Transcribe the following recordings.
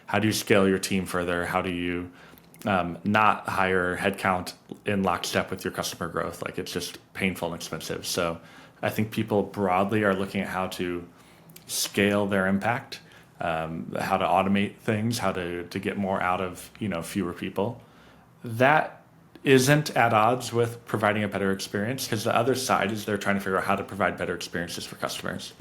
how do you scale your team further? How do you not hire headcount in lockstep with your customer growth? Like it's just painful and expensive. So I think people broadly are looking at how to scale their impact, how to automate things, how to get more out of fewer people. That isn't at odds with providing a better experience because the other side is they're trying to figure out how to provide better experiences for customers.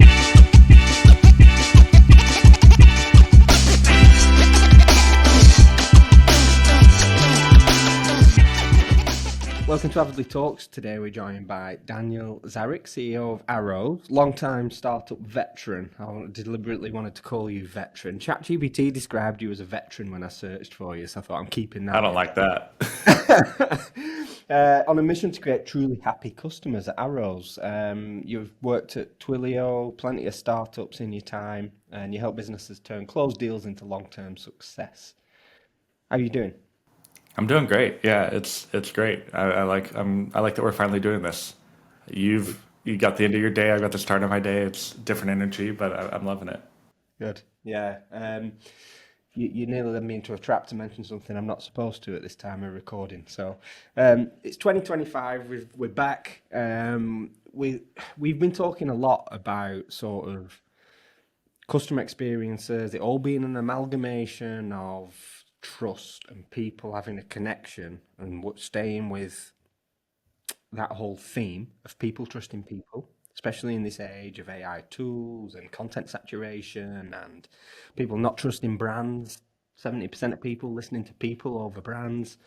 Welcome to Avidly Talks. Today we're joined by Daniel Zarick, CEO of Arrows, long-time startup veteran. I deliberately wanted to call you veteran. ChatGPT described you as a veteran when I searched for you, so I thought I'm keeping that. I don't like that. On a mission to create truly happy customers at Arrows. You've worked at Twilio, plenty of startups in your time, and you help businesses turn closed deals into long-term success. How are you doing? I'm doing great. Yeah, it's great. I like that we're finally doing this. You got the end of your day. I got the start of my day. It's different energy, but I'm loving it. Good. Yeah. You nearly led me into a trap to mention something I'm not supposed to at this time of recording. So it's 2025. We're back. We've been talking a lot about sort of customer experiences, it all being an amalgamation of trust and people having a connection and staying with that whole theme of people trusting people, especially in this age of AI tools and content saturation and people not trusting brands, 70% of people listening to people over brands,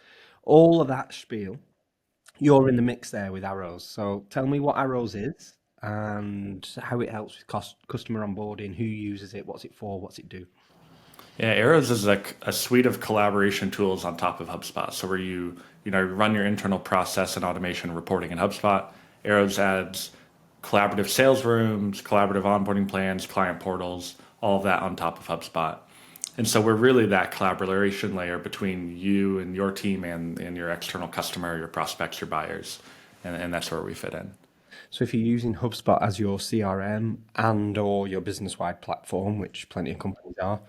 all of that spiel. You're in the mix there with Arrows. So tell me what Arrows is and how it helps with customer onboarding, who uses it, what's it for, what's it do? Yeah, Arrows is like a suite of collaboration tools on top of HubSpot. So where you run your internal process and automation reporting in HubSpot, Arrows adds collaborative sales rooms, collaborative onboarding plans, client portals, all of that on top of HubSpot. And so we're really that collaboration layer between you and your team and your external customer, your prospects, your buyers. And that's where we fit in. So if you're using HubSpot as your CRM and or your business-wide platform, which plenty of companies are,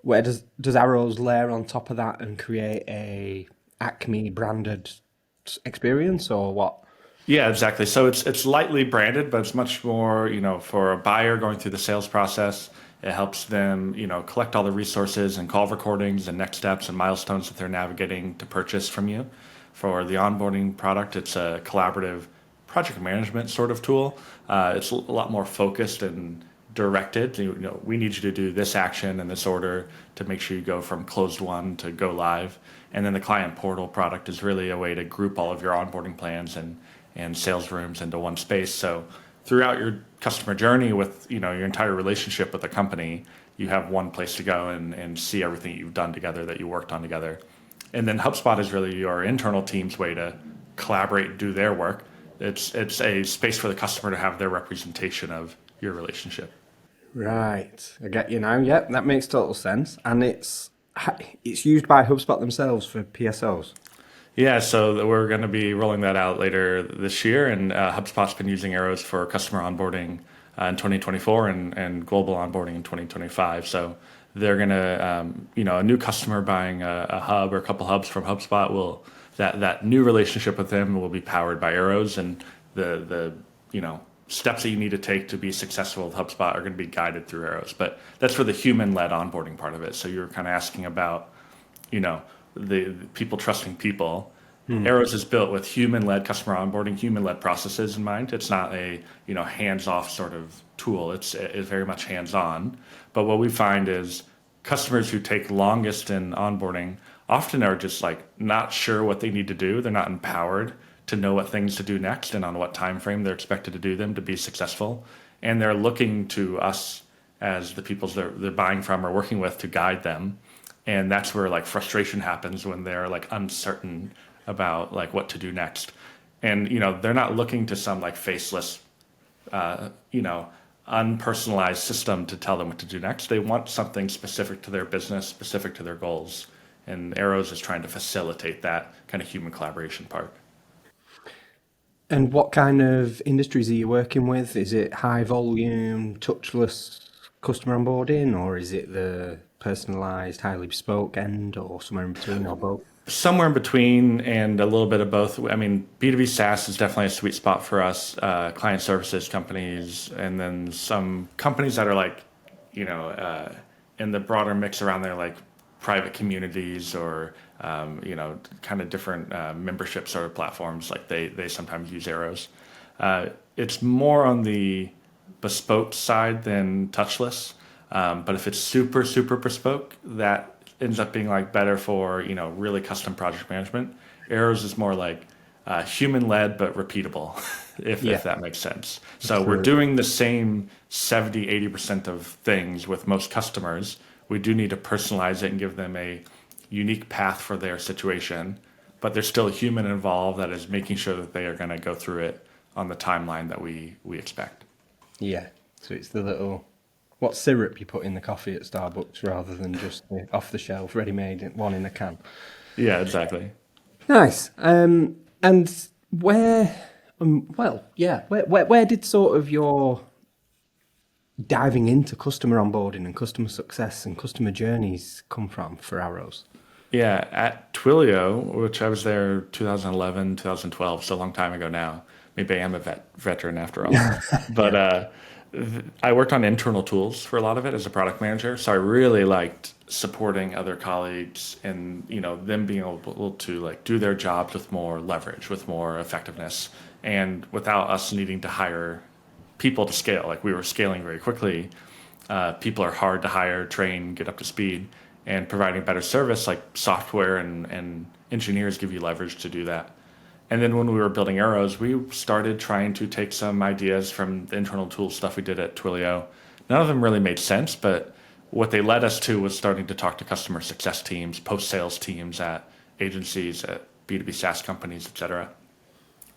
where does Arrows layer on top of that and create a Acme branded experience or what? Yeah, exactly. So it's lightly branded, but it's much more, for a buyer going through the sales process. It helps them, collect all the resources and call recordings and next steps and milestones that they're navigating to purchase from you. For the onboarding product, it's a collaborative project management sort of tool. It's a lot more focused and directed. We need you to do this action in this order to make sure you go from closed one to go live. And then the client portal product is really a way to group all of your onboarding plans and sales rooms into one space. So throughout your customer journey with your entire relationship with the company, you have one place to go and see everything you've done together that you worked on together. And then HubSpot is really your internal team's way to collaborate and do their work. It's a space for the customer to have their representation of your relationship. Right, I get you now. Yep, that makes total sense. And it's used by HubSpot themselves for PSOs. Yeah, so we're going to be rolling that out later this year, and HubSpot's been using Arrows for customer onboarding in 2024 and global onboarding in 2025. So they're going to, a new customer buying a hub or a couple hubs from HubSpot will that new relationship with them will be powered by Arrows, and the steps that you need to take to be successful with HubSpot are going to be guided through Arrows. But that's for the human-led onboarding part of it. So you're kind of asking about, the people trusting people. Arrows is built with human-led customer onboarding, human-led processes in mind. It's not a hands-off sort of tool. It's very much hands-on. But what we find is customers who take longest in onboarding often are just like not sure what they need to do. They're not empowered to know what things to do next and on what time frame they're expected to do them to be successful. And they're looking to us as the people they're buying from or working with to guide them. And that's where like frustration happens when they're like uncertain about like what to do next. And they're not looking to some like faceless unpersonalized system to tell them what to do next. They want something specific to their business, specific to their goals. And Arrows is trying to facilitate that kind of human collaboration part. And what kind of industries are you working with? Is it high volume, touchless customer onboarding, or is it the personalized, highly bespoke end, or somewhere in between, or both? Somewhere in between and a little bit of both. I mean, B2B SaaS is definitely a sweet spot for us, client services companies, and then some companies that are like, you know, in the broader mix around there, like private communities or, kind of different membership sort of platforms. Like they sometimes use arrows. It's more on the bespoke side than touchless. But if it's super, super bespoke, that ends up being like better for, really custom project management. Arrows is more like human led, but repeatable, Yeah, if that makes sense. So we're absolutely. doing the same 70, 80% of things with most customers. We do need to personalize it and give them a unique path for their situation, but there's still a human involved that is making sure that they are going to go through it on the timeline that we expect. Yeah. So it's the little what syrup you put in the coffee at Starbucks rather than just the off the shelf, ready made one in a can. Yeah, exactly. Nice. And where, where did sort of your diving into customer onboarding and customer success and customer journeys come from for Arrows? Yeah, at Twilio, which I was there 2011, 2012, so a long time ago now. Maybe I am a veteran after all. But Yeah. I worked on internal tools for a lot of it as a product manager. So I really liked supporting other colleagues and, them being able to like do their jobs with more leverage, with more effectiveness, and without us needing to hire people to scale. Like we were scaling very quickly. People are hard to hire, train, get up to speed, and providing better service like software and engineers give you leverage to do that. And then when we were building arrows, we started trying to take some ideas from the internal tool stuff we did at Twilio. None of them really made sense, but what they led us to was starting to talk to customer success teams, post sales teams at agencies, at B2B SaaS companies, et cetera.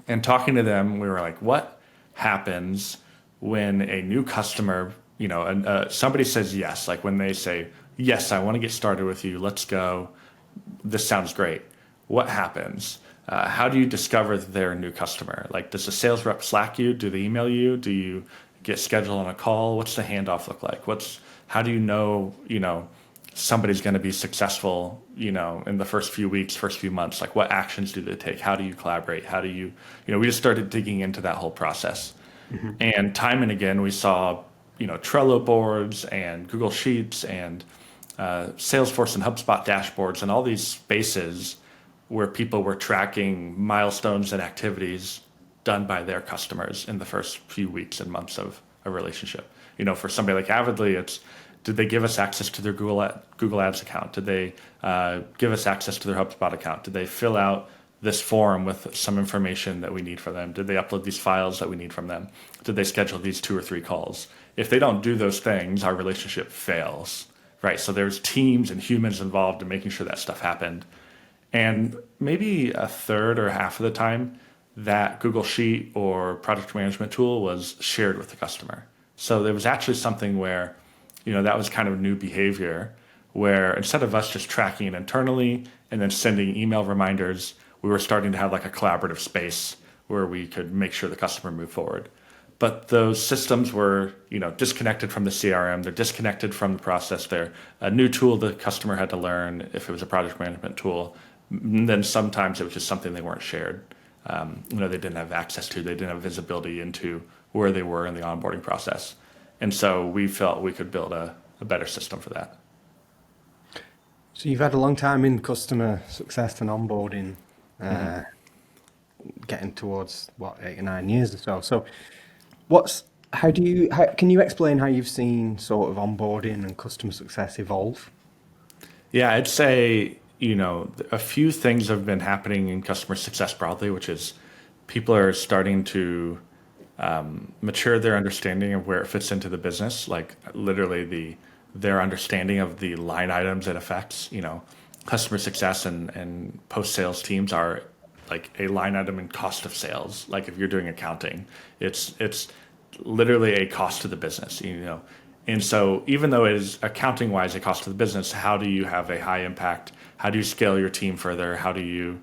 And talking to them, we were like, what happens when a new customer, somebody says yes, like when they say, yes, I want to get started with you, let's go, this sounds great. What happens? How do you discover that they're a new customer? Like, does the sales rep Slack you? Do they email you? Do you get scheduled on a call? What's the handoff look like? How do you know, somebody's going to be successful, in the first few weeks, first few months? Like, what actions do they take? How do you collaborate? How do you, we just started digging into that whole process. And time and again, we saw, Trello boards and Google Sheets and Salesforce and HubSpot dashboards and all these spaces where people were tracking milestones and activities done by their customers in the first few weeks and months of a relationship. For somebody like Avidly, it's did they give us access to their Google Ads account? Did they give us access to their HubSpot account? Did they fill out this form with some information that we need for them? Did they upload these files that we need from them? Did they schedule these 2 or 3 calls? If they don't do those things, our relationship fails, right? So there's teams and humans involved in making sure that stuff happened. And maybe a third or half of the time, that Google Sheet or project management tool was shared with the customer. So there was actually something where, that was kind of new behavior where instead of us just tracking it internally and then sending email reminders, we were starting to have like a collaborative space where we could make sure the customer moved forward. But those systems were, disconnected from the CRM. They're disconnected from the process. They're a new tool the customer had to learn if it was a project management tool. And then sometimes it was just something they weren't shared. They didn't have access to. They didn't have visibility into where they were in the onboarding process. And so we felt we could build a better system for that. So you've had a long time in customer success and onboarding, getting towards 8 or 9 years or so. So can you explain how you've seen sort of onboarding and customer success evolve? Yeah, I'd say, a few things have been happening in customer success broadly, which is people are starting to mature their understanding of where it fits into the business, like literally their understanding of the line items it affects. Customer success and post-sales teams are like a line item in cost of sales. Like if you're doing accounting, it's literally a cost to the business, And so even though it is accounting wise a cost to the business, how do you have a high impact? How do you scale your team further? How do you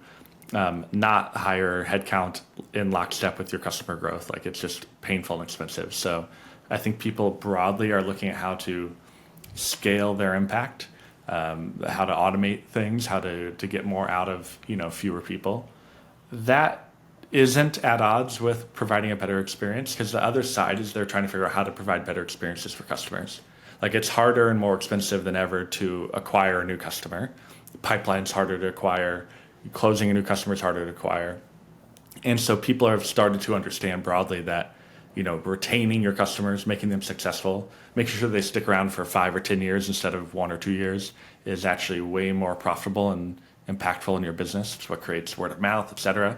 not hire headcount in lockstep with your customer growth? Like it's just painful and expensive. So I think people broadly are looking at how to scale their impact. how to automate things, how to get more out of, fewer people. That isn't at odds with providing a better experience, because the other side is they're trying to figure out how to provide better experiences for customers. Like, it's harder and more expensive than ever to acquire a new customer. Pipeline's harder to acquire. Closing a new customer is harder to acquire. And so people have started to understand broadly that, retaining your customers, making them successful, making sure they stick around for 5 or 10 years instead of 1 or 2 years is actually way more profitable and impactful in your business. It's what creates word of mouth, et cetera.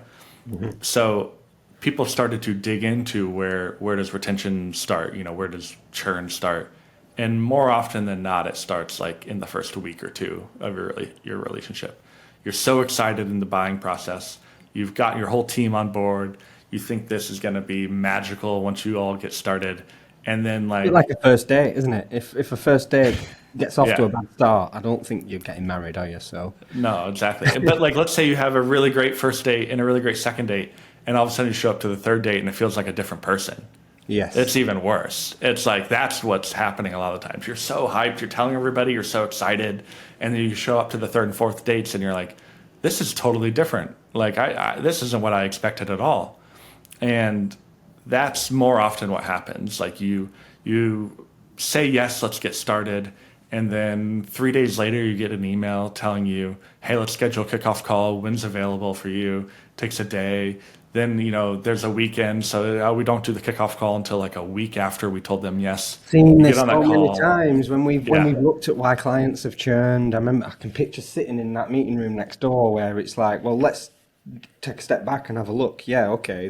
So people started to dig into where does retention start? Where does churn start? And more often than not, it starts like in the first week or two of your relationship. You're so excited in the buying process. You've got your whole team on board. You think this is going to be magical once you all get started. And then Bit like a first date, isn't it? If a first date gets off to yeah, a bad start, I don't think you're getting married, are you? So no, exactly. But like, let's say you have a really great first date and a really great second date, and all of a sudden you show up to the third date and it feels like a different person. yes, It's even worse. It's like that's what's happening a lot of times. You're so hyped, you're telling everybody, you're so excited, and then you show up to the third and fourth dates and you're like, this is totally different. Like this isn't what I expected at all. And that's more often what happens. Like you say yes, let's get started, and then 3 days later you get an email telling you, hey, let's schedule a kickoff call. When's available for you? Takes a day. Then there's a weekend, so we don't do the kickoff call until like a week after we told them yes. seen You this get on that so many call. times when we've Yeah, looked at why clients have churned. I remember I can picture sitting in that meeting room next door where it's like, well, let's take a step back and have a look. Yeah, okay,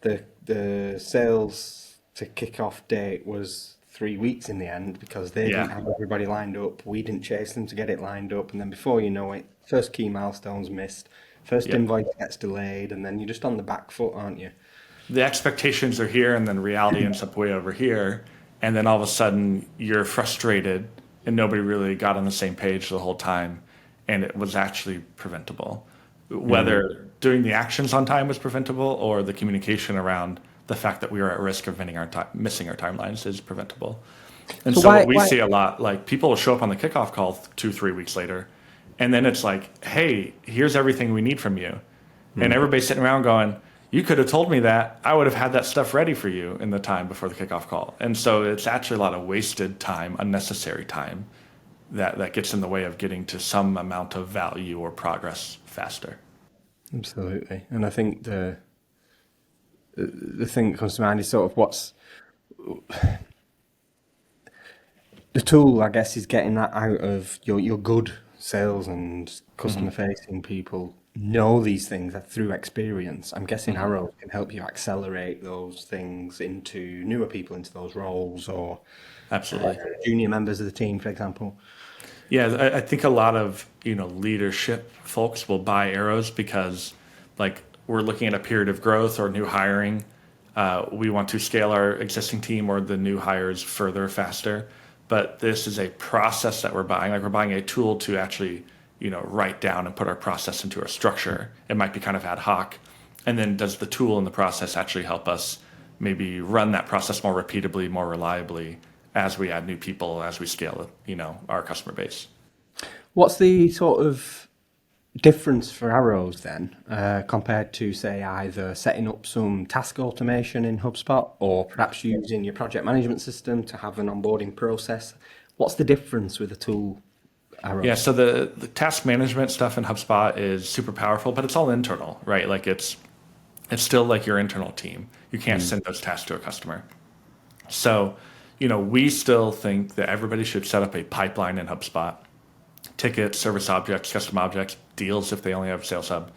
the sales to kick off date was 3 weeks in the end because they didn't yeah, have everybody lined up. We didn't chase them to get it lined up, and then before you know it, first key milestones missed, first yep. invoice gets delayed, and then you're just on the back foot, aren't you? The expectations are here, and then reality ends up way over here, and then all of a sudden you're frustrated, and nobody really got on the same page the whole time, and it was actually preventable. Whether doing the actions on time was preventable, or the communication around the fact that we were at risk of missing our timelines is preventable. And So so what we why? see a lot, like people will show up on the kickoff call 2, 3 weeks later, and then it's like, hey, here's everything we need from you. And everybody's sitting around going, you could have told me that. I would have had that stuff ready for you in the time before the kickoff call. And so it's actually a lot of wasted time, unnecessary time that gets in the way of getting to some amount of value or progress faster. Absolutely, and I think the thing that comes to mind is sort of what's the tool, I guess, is getting that out of your good sales and customer facing people know these things through experience. I'm guessing Arrow can help you accelerate those things into newer people into those roles or Absolutely. junior members of the team, for example. Yeah, I think a lot of leadership folks will buy arrows because, like, we're looking at a period of growth or new hiring. We want to scale our existing team or the new hires further, faster. But this is a process that we're buying. Like, we're buying a tool to actually, write down and put our process into a structure. It might be kind of ad hoc. And then does the tool and the process actually help us maybe run that process more repeatably, more reliably as we add new people, as we scale, our customer base? What's the sort of difference for Arrows then, compared to say either setting up some task automation in HubSpot or perhaps using your project management system to have an onboarding process? What's the difference with the tool Yeah, Arrows? so the task management stuff in HubSpot is super powerful, but it's all internal, right? Like it's still like your internal team. You can't send those tasks to a customer. So, we still think that everybody should set up a pipeline in HubSpot, tickets, service objects, custom objects, deals if they only have Sales Hub.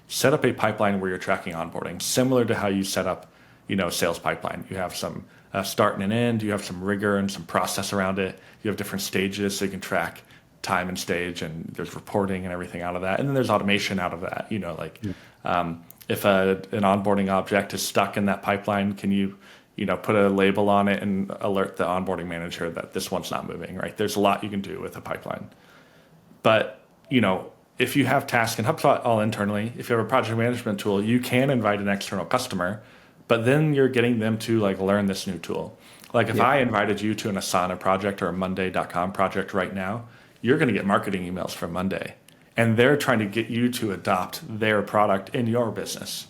Set up a pipeline where you're tracking onboarding, similar to how you set up, a sales pipeline. You have some start and an end. You have some rigor and some process around it. You have different stages so you can track time and stage, and there's reporting and everything out of that. And then there's automation out of that. If an onboarding object is stuck in that pipeline, can you, put a label on it and alert the onboarding manager that this one's not moving, right? There's a lot you can do with a pipeline. But, if you have tasks in HubSpot all internally, if you have a project management tool, you can invite an external customer, but then you're getting them to like learn this new tool. Like if Yeah. I invited you to an Asana project or a Monday.com project right now, you're going to get marketing emails from Monday. And they're trying to get you to adopt their product in your business.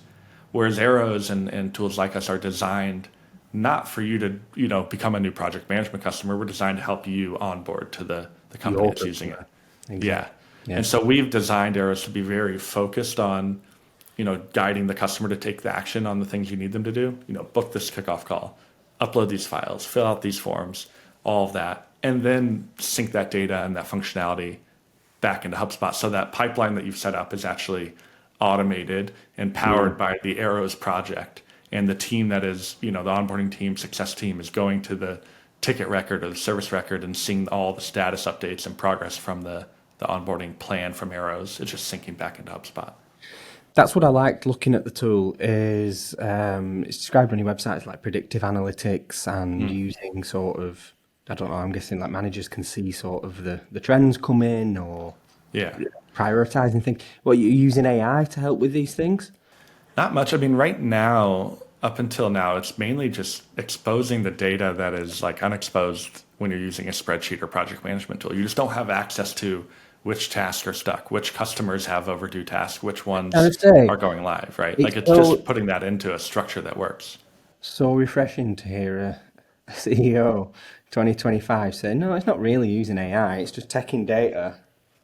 Whereas arrows and tools like us are designed not for you to, become a new project management customer. We're designed to help you onboard to the company Your that's using it. customer. Yeah. Exactly. Yeah. And so we've designed arrows to be very focused on, guiding the customer to take the action on the things you need them to do. Book this kickoff call, upload these files, fill out these forms, all of that, and then sync that data and that functionality back into HubSpot. So that pipeline that you've set up is actually automated and Yeah. powered by the Arrows project. And the team that is, the onboarding team, success team is going to the ticket record or the service record and seeing all the status updates and progress from the onboarding plan from Arrows. It's just syncing back into HubSpot. That's what I liked looking at the tool is it's described on your website as like predictive analytics and using sort of, I don't know, I'm guessing like managers can see sort of the trends come in or Yeah. prioritizing things. Well, you're using AI to help with these things? Not much. I mean, right now, up until now, it's mainly just exposing the data that is like unexposed when you're using a spreadsheet or project management tool. You just don't have access to which tasks are stuck, which customers have overdue tasks, which I ones would say are going live, right? it's Like it's so just putting that into a structure that works. so refreshing to hear a CEO 2025 say, no, it's not really using AI, it's just taking data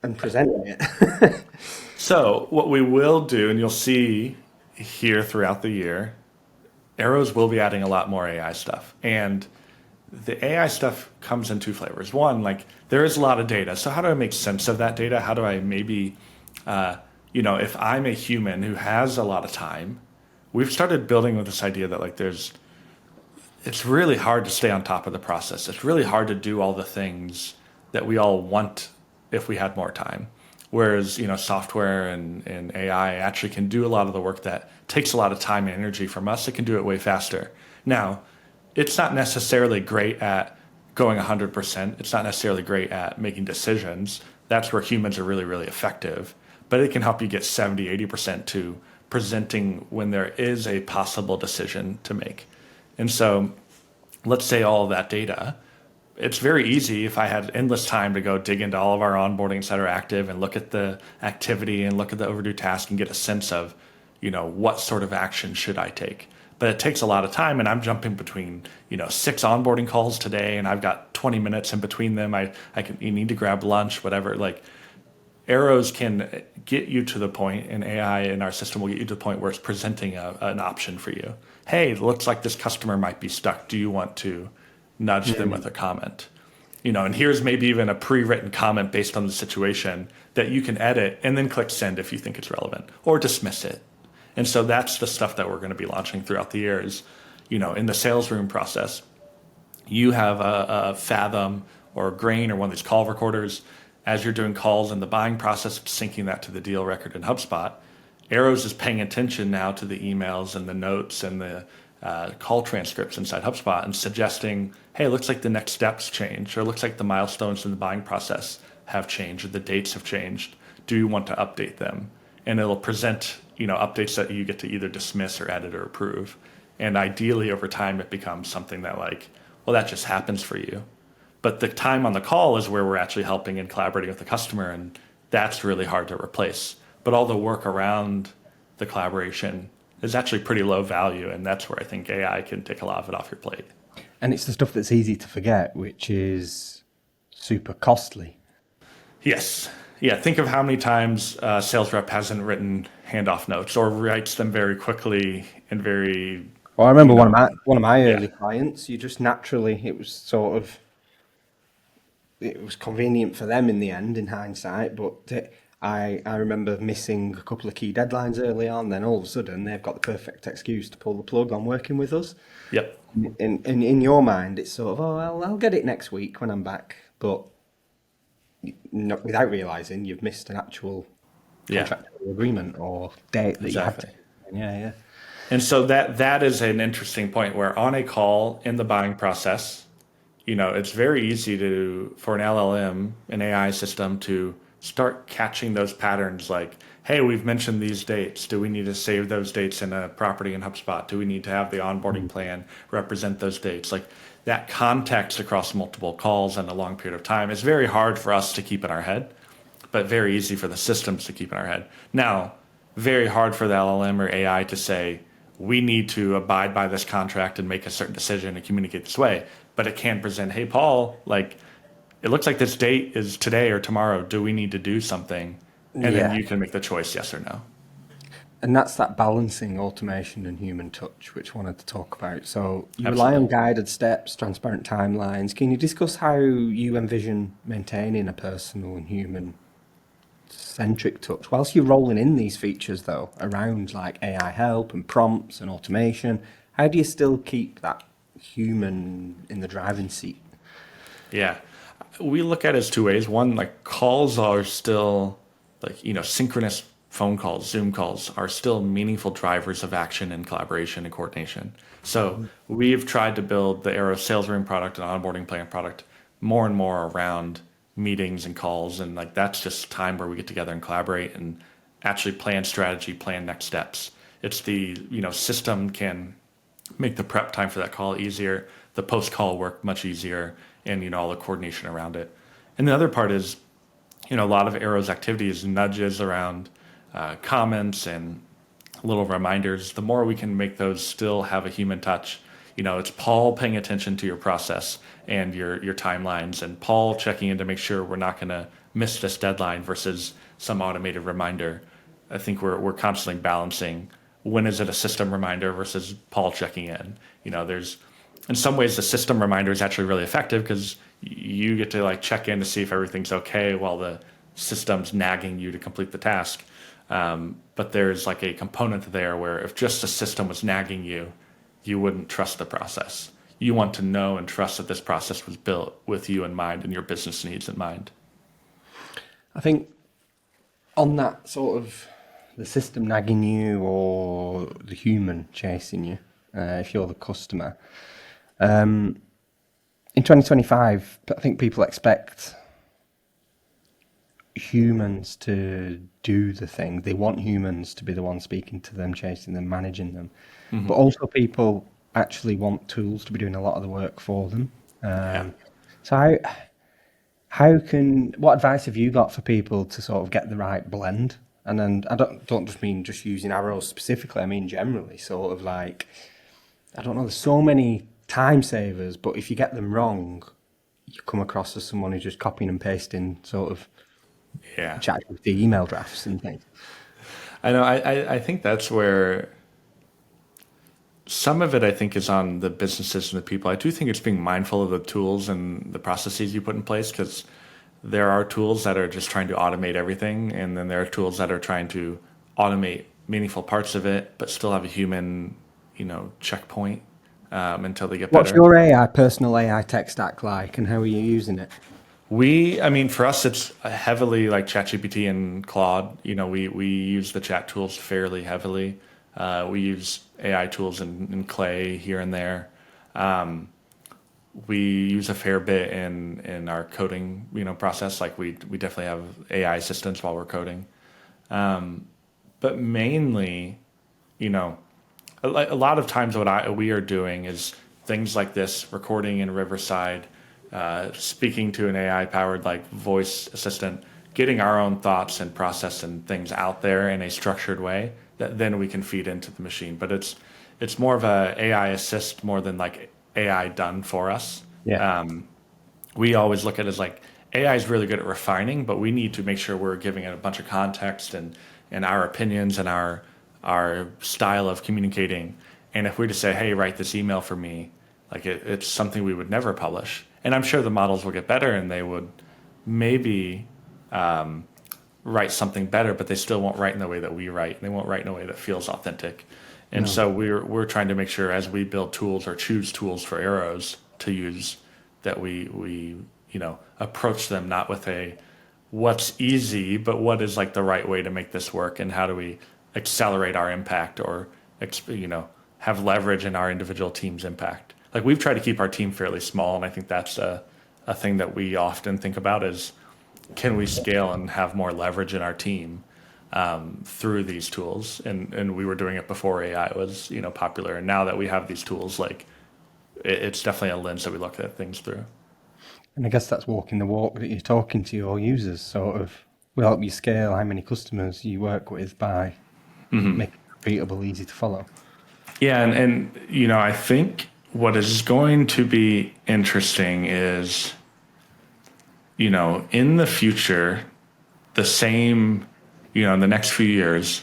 and presenting it. So what we will do, and you'll see here throughout the year, Arrows will be adding a lot more AI stuff. And the AI stuff comes in two flavors. One, like there is a lot of data. So how do I make sense of that data? How do I maybe, if I'm a human who has a lot of time, we've started building with this idea that like it's really hard to stay on top of the process. It's really hard to do all the things that we all want if we had more time. Whereas, software and AI actually can do a lot of the work that takes a lot of time and energy from us. It can do it way faster. Now, it's not necessarily great at going 100%. It's not necessarily great at making decisions. That's where humans are really, really effective. But it can help you get 70, 80% to presenting when there is a possible decision to make. And so let's say all of that data, it's very easy if I had endless time to go dig into all of our onboardings that are active and look at the activity and look at the overdue task and get a sense of, what sort of action should I take. But it takes a lot of time, and I'm jumping between, 6 onboarding calls today, and I've got 20 minutes in between them. You need to grab lunch, whatever. Like Arrows can get you to the point, and AI in our system will get you to the point where it's presenting an option for you. Hey, it looks like this customer might be stuck. Do you want to nudge them with a comment? And here's maybe even a pre-written comment based on the situation that you can edit and then click send if you think it's relevant or dismiss it. And so that's the stuff that we're going to be launching throughout the year is, in the sales room process, you have a Fathom or a Grain or one of these call recorders. As you're doing calls in the buying process, syncing that to the deal record in HubSpot, Arrows is paying attention now to the emails and the notes and the call transcripts inside HubSpot and suggesting, hey, it looks like the next steps change, or it looks like the milestones in the buying process have changed, or the dates have changed. Do you want to update them? And it'll present, updates that you get to either dismiss or edit or approve. And ideally, over time, it becomes something that that just happens for you. But the time on the call is where we're actually helping and collaborating with the customer, and that's really hard to replace. But all the work around the collaboration is actually pretty low value, and that's where I think AI can take a lot of it off your plate. And it's the stuff that's easy to forget, which is super costly. Yes. Yeah, think of how many times a sales rep hasn't written handoff notes or writes them very quickly and very, Well, I remember you know, one of my yeah, early clients. You just naturally, it was convenient for them in the end, in hindsight. But I remember missing a couple of key deadlines early on. Then all of a sudden, they've got the perfect excuse to pull the plug on working with us. yep, In your mind, it's sort of, oh, I'll get it next week when I'm back. But not, without realizing, you've missed an actual yeah, contractual agreement or date that you had to. exactly. Yeah, yeah. And so that is an interesting point where on a call in the buying process, it's very easy for an LLM, an AI system to start catching those patterns like, hey, we've mentioned these dates. Do we need to save those dates in a property in HubSpot? Do we need to have the onboarding plan represent those dates? Like that context across multiple calls and a long period of time is very hard for us to keep in our head, but very easy for the systems to keep in our head. Now, very hard for the LLM or AI to say, we need to abide by this contract and make a certain decision and communicate this way. But it can present, hey, Paul, like, it looks like this date is today or tomorrow. Do we need to do something? And then Yeah. you can make the choice, yes or no. And that's that balancing automation and human touch, which I wanted to talk about. So you rely on Absolutely. guided steps, transparent timelines. Can you discuss how you envision maintaining a personal and human centric touch whilst you're rolling in these features though around like AI help and prompts and automation? How do you still keep that human in the driving seat? Yeah. We look at it as two ways. One, like calls are still like, synchronous phone calls, Zoom calls are still meaningful drivers of action and collaboration and coordination. So we've tried to build the Arrow sales room product and onboarding plan product more and more around meetings and calls. And like that's just time where we get together and collaborate and actually plan strategy, plan next steps. It's the, system can make the prep time for that call easier, the post call work much easier, and all the coordination around it. And the other part is, a lot of Arrow's activity is nudges around comments and little reminders. The more we can make those still have a human touch, it's Paul paying attention to your process and your timelines, and Paul checking in to make sure we're not going to miss this deadline versus some automated reminder. I think we're constantly balancing when is it a system reminder versus Paul checking in. There's in some ways the system reminder is actually really effective because you get to like check in to see if everything's okay while the system's nagging you to complete the task. But there's like a component there where if just the system was nagging you, you wouldn't trust the process. You want to know and trust that this process was built with you in mind and your business needs in mind. I think on that sort of the system nagging you or the human chasing you, if you're the customer, in 2025, I think people expect humans to do the thing. They want humans to be the ones speaking to them, chasing them, managing them. But also people actually want tools to be doing a lot of the work for them. Yeah. So what advice have you got for people to sort of get the right blend? And then I don't just mean just using arrows specifically, I mean generally sort of like, I don't know, there's so many time savers, but if you get them wrong, you come across as someone who's just copying and pasting sort of Yeah. chat with the email drafts and things. I know. I think that's where some of it, I think, is on the businesses and the people. I do think it's being mindful of the tools and the processes you put in place because there are tools that are just trying to automate everything. And then there are tools that are trying to automate meaningful parts of it, but still have a human, checkpoint until they get What's better. your personal AI tech stack like, and how are you using it? I mean, for us, it's heavily like ChatGPT and Claude. We use the chat tools fairly heavily. We use AI tools in Clay here and there. We use a fair bit in our coding, process. Like we definitely have AI assistants while we're coding. But mainly, you know, a lot of times what we are doing is things like this, recording in Riverside, speaking to an AI powered like voice assistant, getting our own thoughts and process and things out there in a structured way that then we can feed into the machine. But it's more of a AI assist more than like AI done for us. Yeah. We always look at it as like AI is really good at refining, but we need to make sure we're giving it a bunch of context and our opinions and our style of communicating. And if we just say, hey, write this email for me, like it's something we would never publish. And I'm sure the models will get better and they would maybe write something better, but they still won't write in the way that we write. They won't write in a way that feels authentic. And No. so we're trying to make sure as we build tools or choose tools for arrows to use that we approach them not with a what's easy, but what is like the right way to make this work and how do we accelerate our impact or have leverage in our individual team's impact. Like we've tried to keep our team fairly small, and I think that's a thing that we often think about is can we scale and have more leverage in our team through these tools? And we were doing it before AI was popular, and now that we have these tools, like it's definitely a lens that we look at things through. And I guess that's walking the walk that you're talking to your users, sort of. Will help you scale how many customers you work with by making it repeatable, easy to follow. Yeah, and I think what is going to be interesting is, in the future, the same, in the next few years,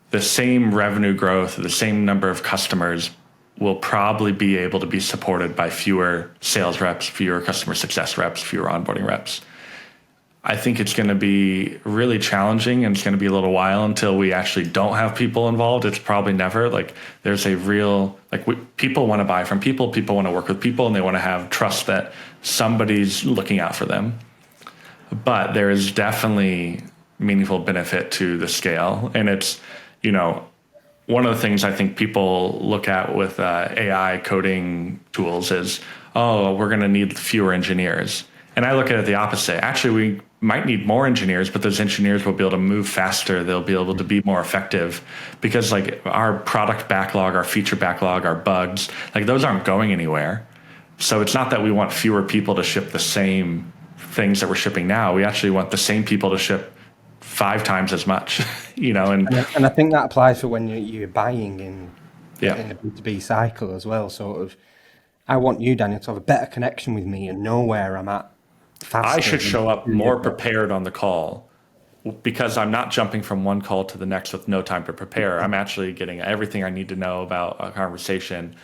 the same revenue growth, the same number of customers will probably be able to be supported by fewer sales reps, fewer customer success reps, fewer onboarding reps. I think it's going to be really challenging, and it's going to be a little while until we actually don't have people involved. It's probably never. Like, there's a real, people want to buy from people want to work with people, and they want to have trust that somebody's looking out for them. But there is definitely meaningful benefit to the scale. And it's, one of the things I think people look at with AI coding tools is, oh, we're going to need fewer engineers. And I look at it the opposite. Actually, we might need more engineers, but those engineers will be able to move faster. They'll be able to be more effective because our product backlog, our feature backlog, our bugs, those aren't going anywhere. So it's not that we want fewer people to ship the same things that we're shipping now. We actually want the same people to ship 5 times as much, And I think that applies for when you're buying in Yeah. a B2B cycle as well. Sort of, I want you, Daniel, to have a better connection with me and know where I'm at faster. I should show up more prepared on the call because I'm not jumping from one call to the next with no time to prepare. I'm actually getting everything I need to know about a conversation.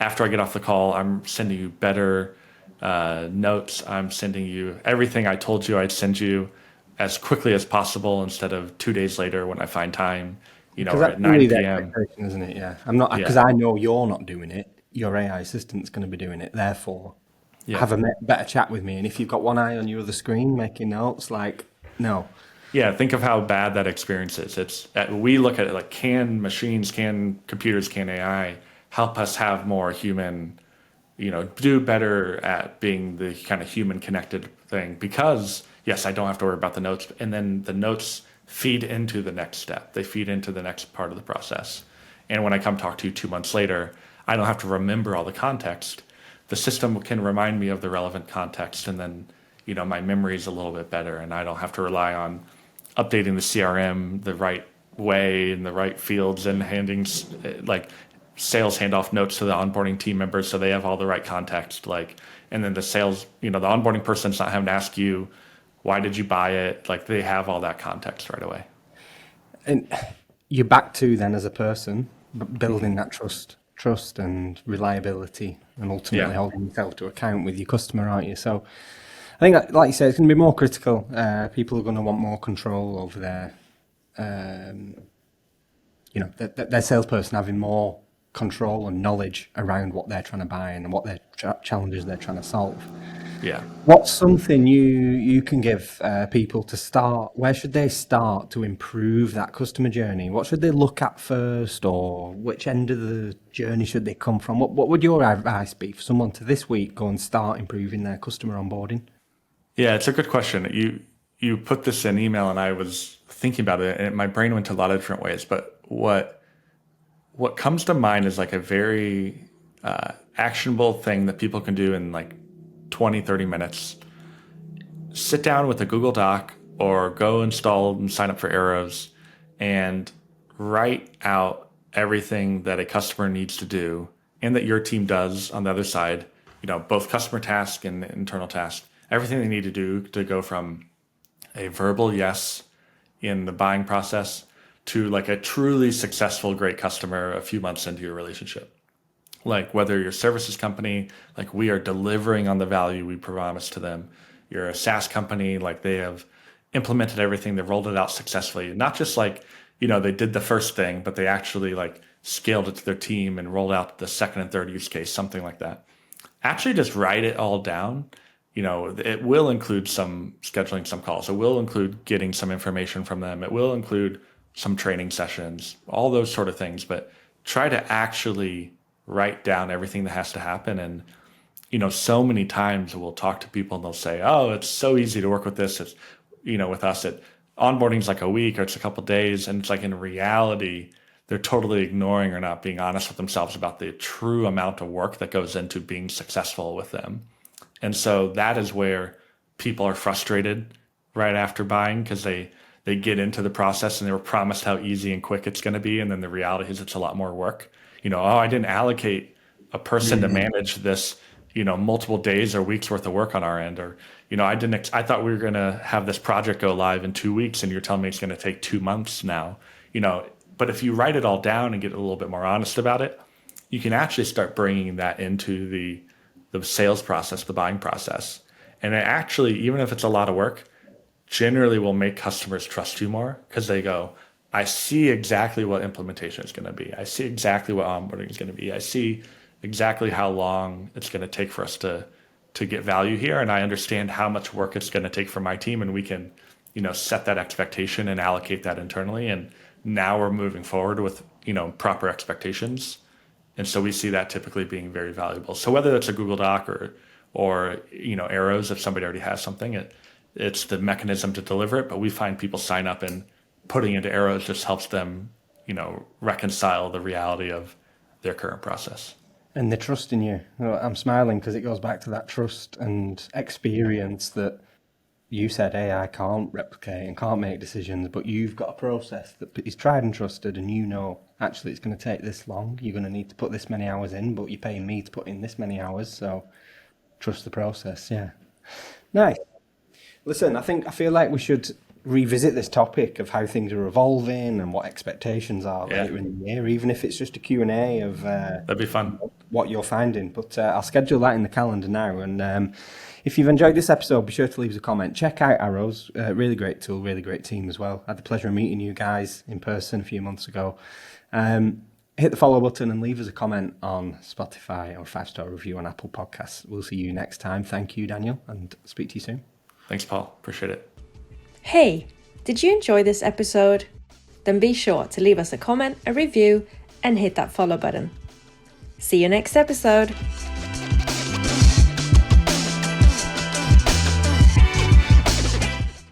After I get off the call, I'm sending you better notes. I'm sending you everything I told you I'd send you as quickly as possible instead of 2 days later when I find time, Because or that's at really 9 the p.m. expectation, isn't it? Yeah. I'm not, because I know you're not doing it. Your AI assistant's going to be doing it. Therefore, have a better chat with me. And if you've got one eye on your other screen making notes, no. Yeah, think of how bad that experience is. We look at it like, can machines, can computers, can AI help us have more human, do better at being the kind of human connected thing? Because yes, I don't have to worry about the notes, and then the notes feed into the next step. They feed into the next part of the process. And when I come talk to you 2 months later, I don't have to remember all the context. The system can remind me of the relevant context, and then my memory is a little bit better, and I don't have to rely on updating the CRM the right way in the right fields and handing sales handoff notes to the onboarding team members so they have all the right context. And then the sales, the onboarding person's not having to ask you, why did you buy it? They have all that context right away. And you're back to then as a person, building that trust and reliability, and ultimately holding yourself to account with your customer, aren't you? So I think, like you said, it's going to be more critical. People are going to want more control over their, their salesperson having more control and knowledge around what they're trying to buy and what their challenges they're trying to solve. Yeah. What's something you can give people to start? Where should they start to improve that customer journey? What should they look at first, or which end of the journey should they come from? What would your advice be for someone to this week go and start improving their customer onboarding? Yeah, it's a good question. You put this in email, and I was thinking about it, and my brain went to a lot of different ways. But what comes to mind is a very actionable thing that people can do in 20, 30 minutes. Sit down with a Google Doc or go install and sign up for Arrows and write out everything that a customer needs to do and that your team does on the other side, both customer task and internal task, everything they need to do to go from a verbal yes in the buying process to a truly successful, great customer a few months into your relationship. Whether you're a services company, we are delivering on the value we promised to them. You're a SaaS company, they have implemented everything, they've rolled it out successfully. Not just they did the first thing, but they actually scaled it to their team and rolled out the second and third use case, something like that. Actually just write it all down. It will include some scheduling some calls. It will include getting some information from them. It will include some training sessions, all those sort of things, but try to actually write down everything that has to happen. And, so many times we'll talk to people and they'll say, oh, it's so easy to work with this. It's, with us, onboarding's a week or it's a couple of days. And it's in reality, they're totally ignoring or not being honest with themselves about the true amount of work that goes into being successful with them. And so that is where people are frustrated right after buying, because they get into the process and they were promised how easy and quick it's going to be. And then the reality is it's a lot more work. I didn't allocate a person to manage this, multiple days or weeks worth of work on our end. Or, I thought we were going to have this project go live in 2 weeks and you're telling me it's going to take 2 months now, but if you write it all down and get a little bit more honest about it, you can actually start bringing that into the sales process, the buying process. And it actually, even if it's a lot of work, generally will make customers trust you more, because they go, I see exactly what implementation is going to be. I see exactly what onboarding is going to be. I see exactly how long it's going to take for us to get value here. And I understand how much work it's going to take for my team. And we can, set that expectation and allocate that internally. And now we're moving forward with, proper expectations. And so we see that typically being very valuable. So whether it's a Google Doc or arrows, if somebody already has something, it's the mechanism to deliver it. But we find people sign up and putting into arrows just helps them, reconcile the reality of their current process. And the trust in you. Well, I'm smiling because it goes back to that trust and experience that you said AI can't replicate and can't make decisions, but you've got a process that is tried and trusted, and actually it's going to take this long. You're going to need to put this many hours in, but you're paying me to put in this many hours, so trust the process. Yeah. Nice. Listen, I feel like we should revisit this topic of how things are evolving and what expectations are later in the year, even if it's just a Q&A of that'd be fun. What you're finding. But I'll schedule that in the calendar now. And if you've enjoyed this episode, be sure to leave us a comment. Check out Arrows, really great tool, really great team as well. I had the pleasure of meeting you guys in person a few months ago. Hit the follow button and leave us a comment on Spotify or 5-star review on Apple Podcasts. We'll see you next time. Thank you, Daniel, and speak to you soon. Thanks, Paul. Appreciate it. Hey, did you enjoy this episode? Then be sure to leave us a comment, a review, and hit that follow button. See you next episode.